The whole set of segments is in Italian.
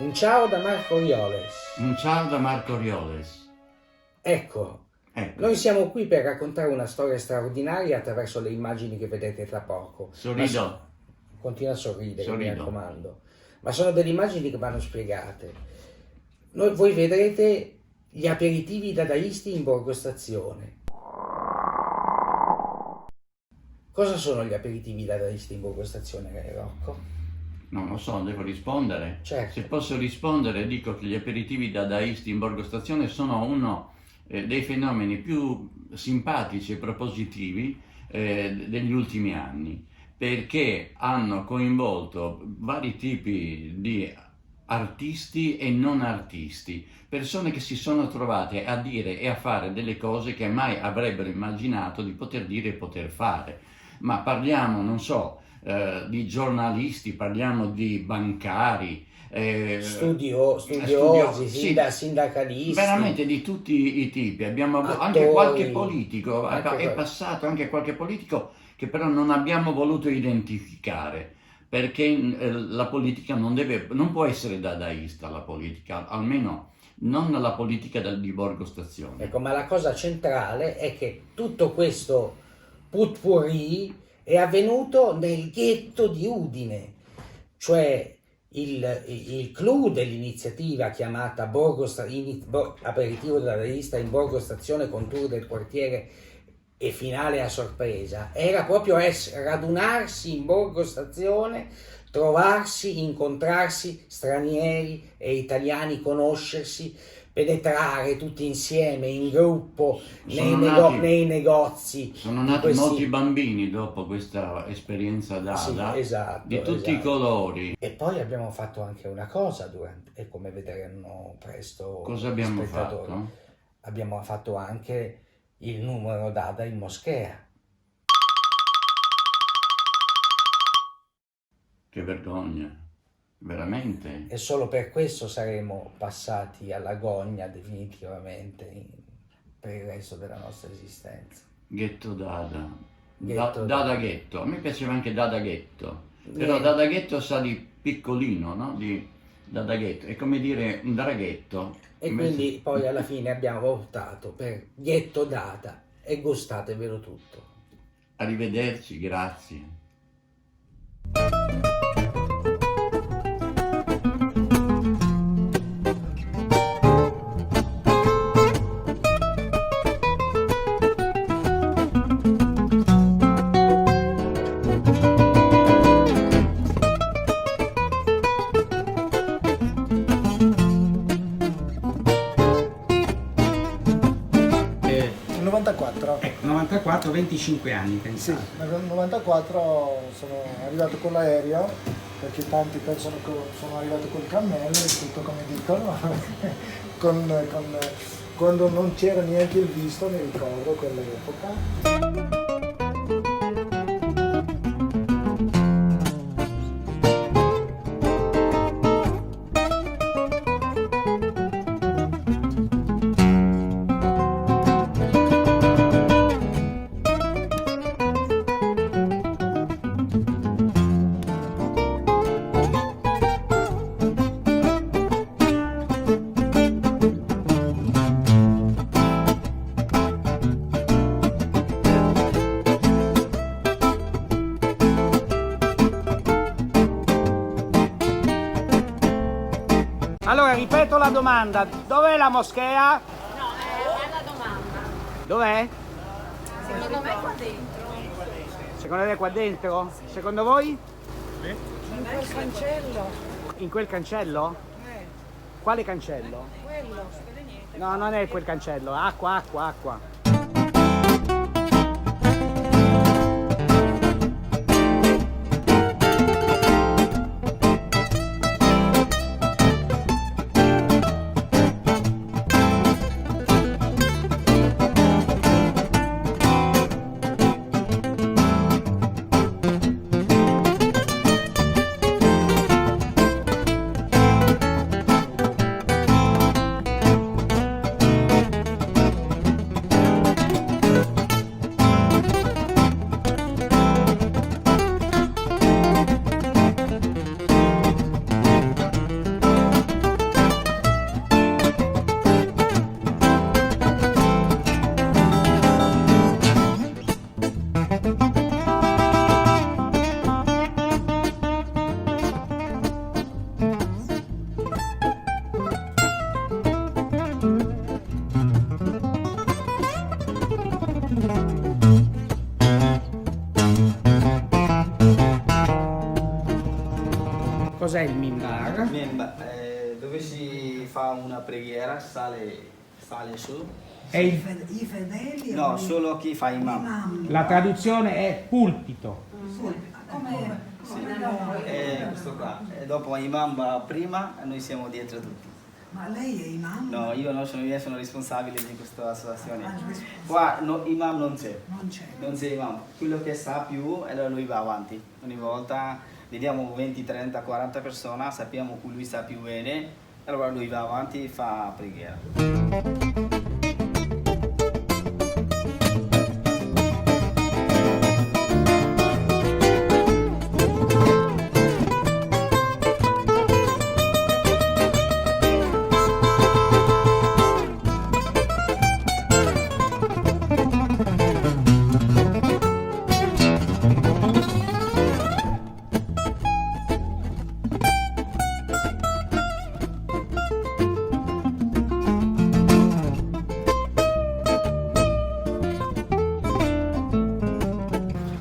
Un ciao da Marco Orioles. Un ciao da Marco Orioles. Ecco, noi siamo qui per raccontare una storia straordinaria attraverso le immagini che vedete tra poco. Sorrido. Continua a sorridere, mi Sorrido. raccomando. Ma sono delle immagini che vanno spiegate. Voi vedrete gli aperitivi dadaisti in Borgo Stazione. Cosa sono gli aperitivi dadaisti in Borgo Stazione, Rocco? Non lo so, devo rispondere. Certo. Se posso rispondere, dico che gli aperitivi dadaisti in Borgo Stazione sono uno dei fenomeni più simpatici e propositivi degli ultimi anni, perché hanno coinvolto vari tipi di artisti e non artisti, persone che si sono trovate a dire e a fare delle cose che mai avrebbero immaginato di poter dire e poter fare. Ma parliamo, non so, di giornalisti, parliamo di bancari, studiosi, sì, sindacalisti, veramente di tutti i tipi. Abbiamo avuto attori, anche qualche politico, anche è passato anche qualche politico che però non abbiamo voluto identificare, perché la politica non può essere dadaista, la politica, almeno non la politica di Borgo Stazione. Ecco, ma la cosa centrale è che tutto questo potpourri è avvenuto nel ghetto di Udine, cioè il clou dell'iniziativa chiamata Aperitivo dadaista in Borgo Stazione con tour del quartiere e finale a sorpresa, era proprio radunarsi in Borgo Stazione, trovarsi, incontrarsi stranieri e italiani, conoscersi, penetrare tutti insieme in gruppo nei negozi. Sono nati molti bambini dopo questa esperienza Dada, sì, esatto, di tutti i colori. E poi abbiamo fatto anche una cosa e come vedranno presto. Cosa abbiamo fatto? Abbiamo fatto anche il numero Dada in moschea. Che vergogna, veramente. E solo per questo saremo passati alla gogna definitivamente per il resto della nostra esistenza. Ghetto Dada. Ghetto Dada Ghetto. A me piaceva anche Dada Ghetto. Però Dada Ghetto sa di piccolino, no? Di Dada Ghetto. È come dire un draghetto. E quindi poi alla fine abbiamo optato per Ghetto Dada e gustatevelo tutto. Arrivederci, grazie. Nel 94. 94, 25 anni, Sì, pensate. nel 94 sono arrivato con l'aereo, perché tanti pensano che sono arrivato col cammello, tutto come dicono, quando non c'era neanche il visto, mi ricordo, quell'epoca. Allora, ripeto la domanda, dov'è la moschea? No, è la domanda. Dov'è? Secondo me qua dentro. Secondo lei qua dentro? Secondo voi? In quel cancello. In quel cancello? Quale cancello? Quello. No, non è quel cancello, acqua, acqua, acqua. cos'è il minbar? Dove si fa una preghiera, sale su. È il- I fedeli? No, solo chi fa imam. la traduzione è pulpito. Come Questo qua. E dopo imam va prima e noi siamo dietro tutti. ma lei è imam? No, io sono responsabile di questa associazione. Ah, responsabile. Qua imam non c'è. Non c'è. Imam. Quello che sa più, allora lui va avanti. Ogni volta vediamo 20, 30, 40 persone, sappiamo che lui sa più bene, allora lui va avanti e fa preghiera.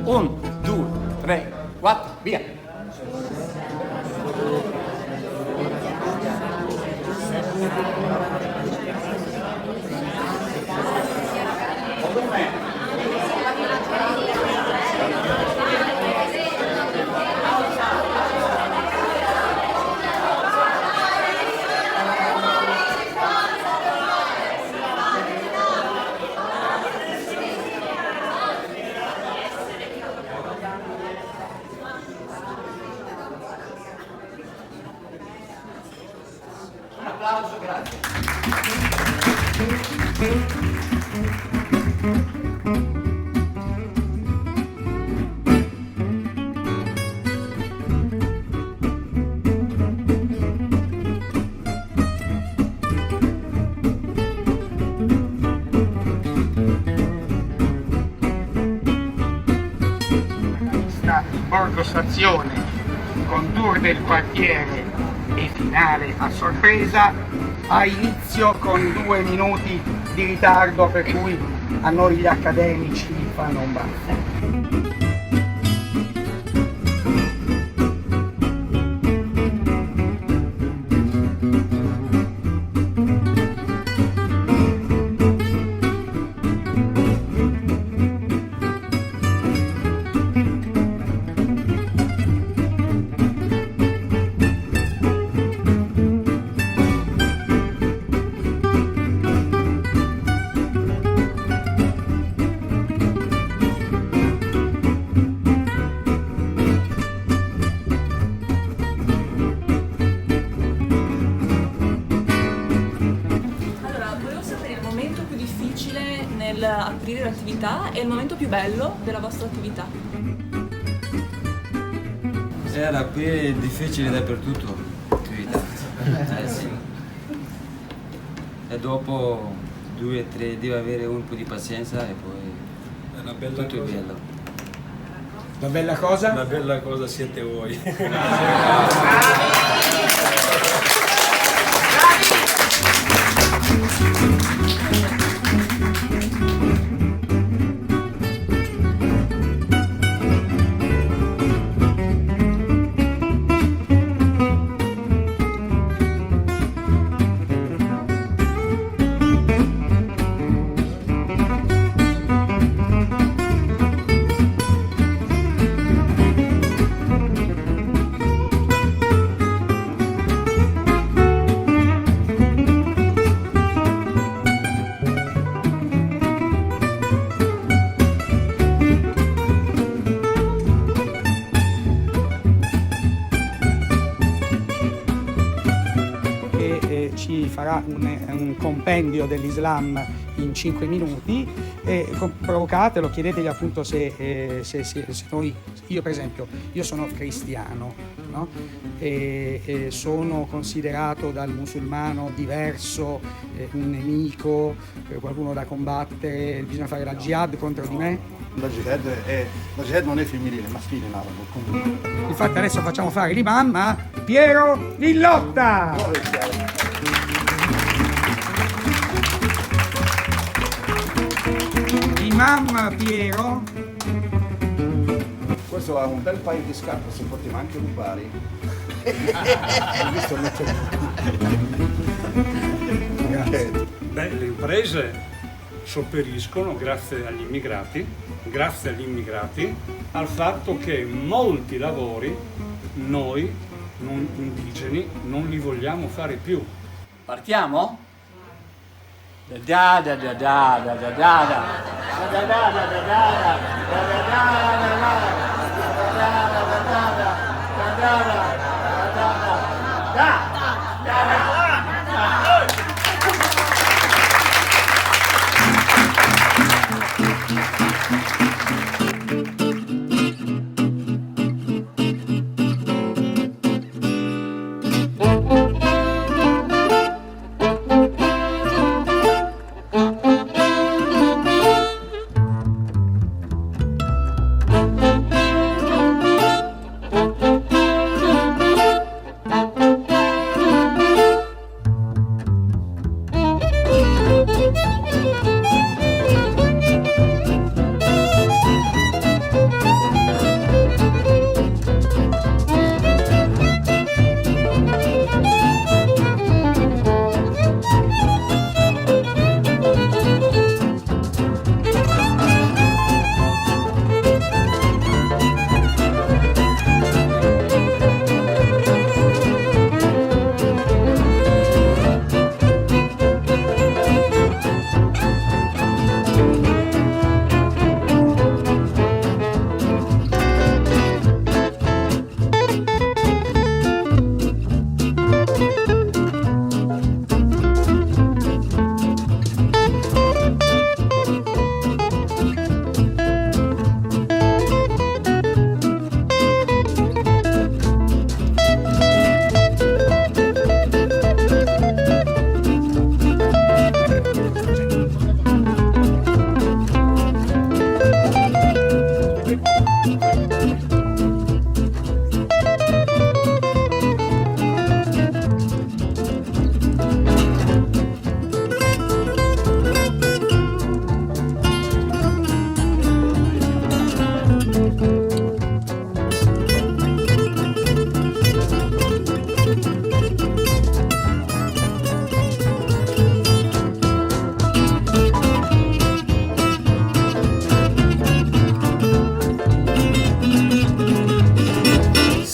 Un, due, tre, quattro, via! Un applauso, grazie. Borgo Stazione con tour del quartiere e finale a sorpresa, ha inizio con 2 minuti di ritardo, per cui a noi gli accademici fanno un baffo. Allora, volevo sapere il momento più difficile nel aprire l'attività e il momento più bello della vostra attività. Era qui difficile dappertutto, l'attività. Sì. E dopo 2 o 3 devi avere un po' di pazienza e poi tutto è bello. La bella cosa? La bella cosa siete voi. Ci farà un compendio dell'Islam in 5 minuti, provocatelo, chiedetegli appunto se noi, io per esempio, io sono cristiano, no? E sono considerato dal musulmano diverso, un nemico, qualcuno da combattere, bisogna fare la jihad contro di me. La jihad non è femminile, è maschile in arabo. Infatti adesso facciamo fare l'imam a Piero Villotta! Imam Piero. Questo ha un bel paio di scarpe, se potete anche rubare. Beh, le imprese sopperiscono grazie agli immigrati al fatto che molti lavori noi non indigeni non li vogliamo fare più. Partiamo?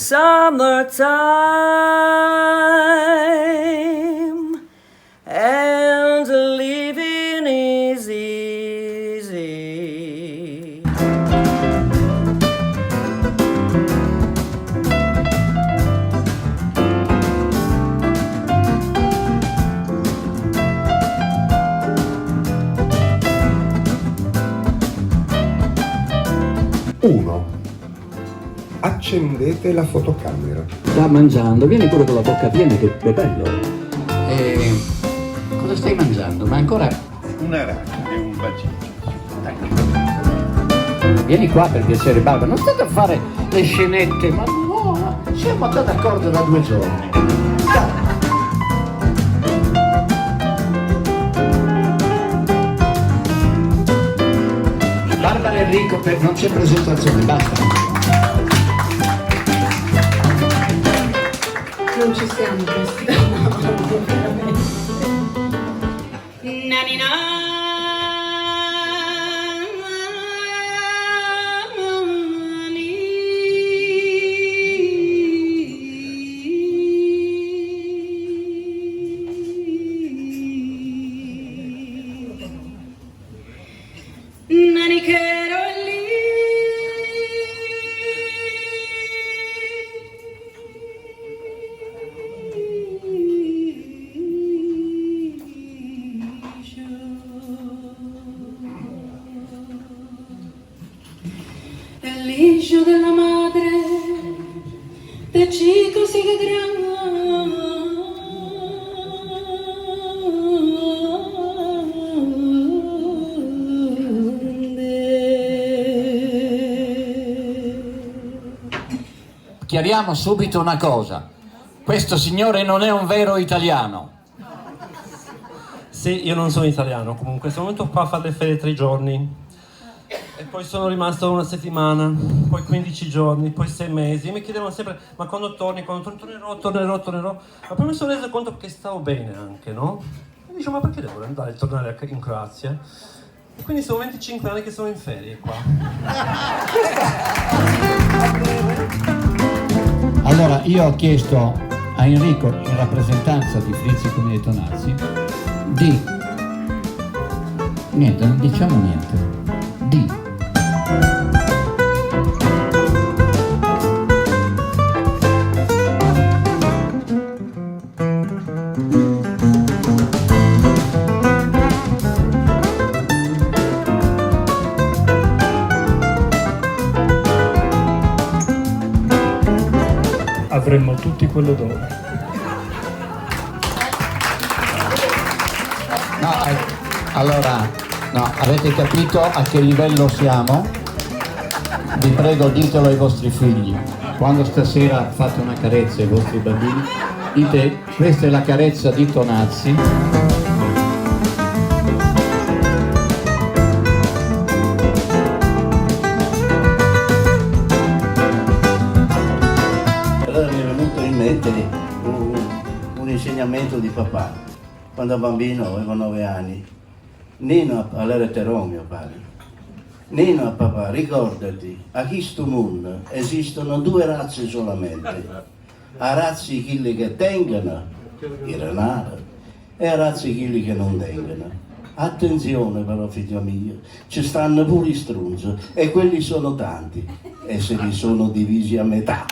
Summertime and living is easy. Uno. Accendete la fotocamera. Sta mangiando, vieni pure con la bocca piena che è bello. Cosa stai mangiando? Ma ancora... Una rana e un bacino. Vieni qua per piacere, Barbara, non state a fare le scenette, ma no, siamo già d'accordo da 2 giorni. Barbara e Enrico, non c'è presentazione, basta. Non ci siamo questi. El liscio della madre, del chico sigue Chiariamo subito una cosa, questo signore non è un vero italiano. Sì, io non sono italiano, comunque sono venuto qua a fare le ferie 3 giorni. E poi sono rimasto una settimana, poi 15 giorni, poi 6 mesi. E mi chiedevano sempre, ma quando torni, tornerò. Ma poi mi sono reso conto che stavo bene anche, no? E dicevo, ma perché devo tornare in Croazia? E quindi sono 25 anni che sono in ferie qua. Allora, io ho chiesto a Enrico, in rappresentanza di Frizzi Comini Tonazzi, di... Niente, non diciamo niente. Di... Avremmo tutti quell'odore. No, allora, no, avete capito a che livello siamo? Vi prego, ditelo ai vostri figli. Quando stasera fate una carezza ai vostri bambini, dite, questa è la carezza di Tonazzi. Allora mi è venuto in mente un insegnamento di papà. Quando bambino, avevo 9 anni, Nino, allora era mio padre, Nino a papà, ricordati, a questo mondo esistono 2 razze solamente, a razze quelli che tengono, i renali, e a razze quelli che non tengono. Attenzione però figlio mio, ci stanno pure i strunzi, e quelli sono tanti, e se li sono divisi a metà.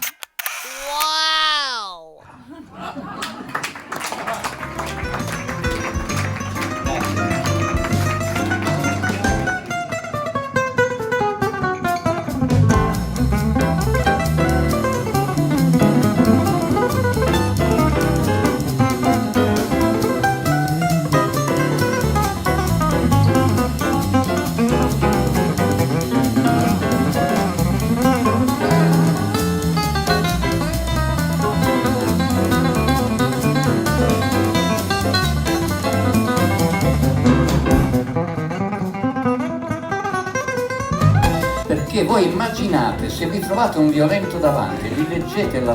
Perché voi immaginate, se vi trovate un violento davanti e vi leggete la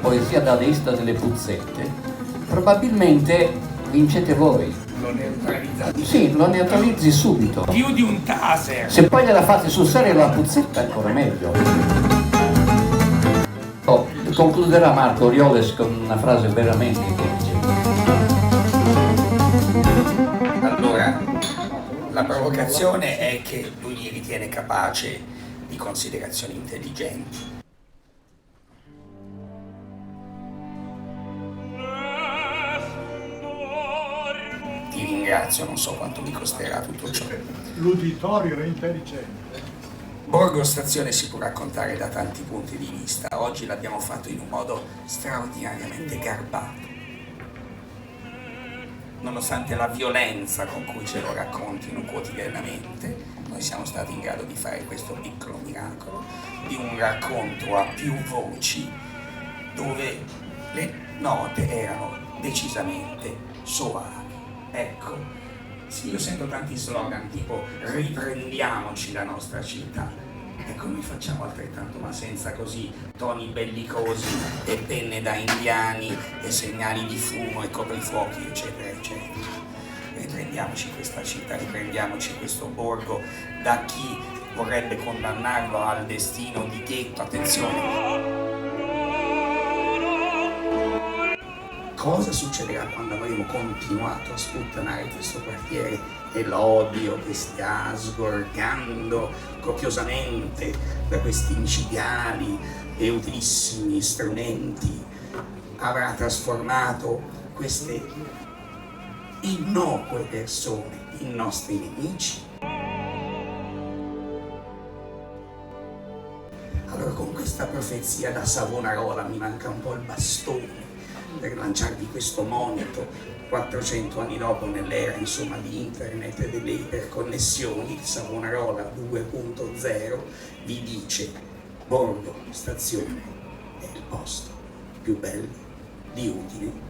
poesia dadaista delle puzzette, probabilmente vincete voi. Lo neutralizzate. Sì, lo neutralizzi subito. Più di un taser. Se poi gliela fate sul serio la puzzetta è ancora meglio. Concluderà Marco Orioles con una frase veramente intelligente. Allora, la provocazione è che lui li ritiene capace di considerazioni intelligenti. Ti ringrazio, non so quanto mi costerà tutto ciò. L'uditorio è intelligente. Borgo Stazione si può raccontare da tanti punti di vista. Oggi l'abbiamo fatto in un modo straordinariamente garbato. Nonostante la violenza con cui ce lo raccontino quotidianamente, noi siamo stati in grado di fare questo piccolo miracolo di un racconto a più voci, dove le note erano decisamente soavi. Ecco, sì, io sento tanti slogan tipo riprendiamoci la nostra città. Ecco, noi facciamo altrettanto, ma senza così toni bellicosi e penne da indiani e segnali di fumo e coprifuochi, eccetera, eccetera. Riprendiamoci questa città, riprendiamoci questo borgo da chi vorrebbe condannarlo al destino di ghetto. Attenzione! Cosa succederà quando avremo continuato a sputtanare questo quartiere e l'odio che stia sgorgando copiosamente da questi micidiali e utilissimi strumenti avrà trasformato queste innocue persone in nostri nemici? Allora, con questa profezia da Savonarola mi manca un po' il bastone per lanciarvi questo monito 400 anni dopo, nell'era insomma di internet e delle iperconnessioni. Savonarola 2.0 vi dice: Borgo Stazione è il posto più bello di Udine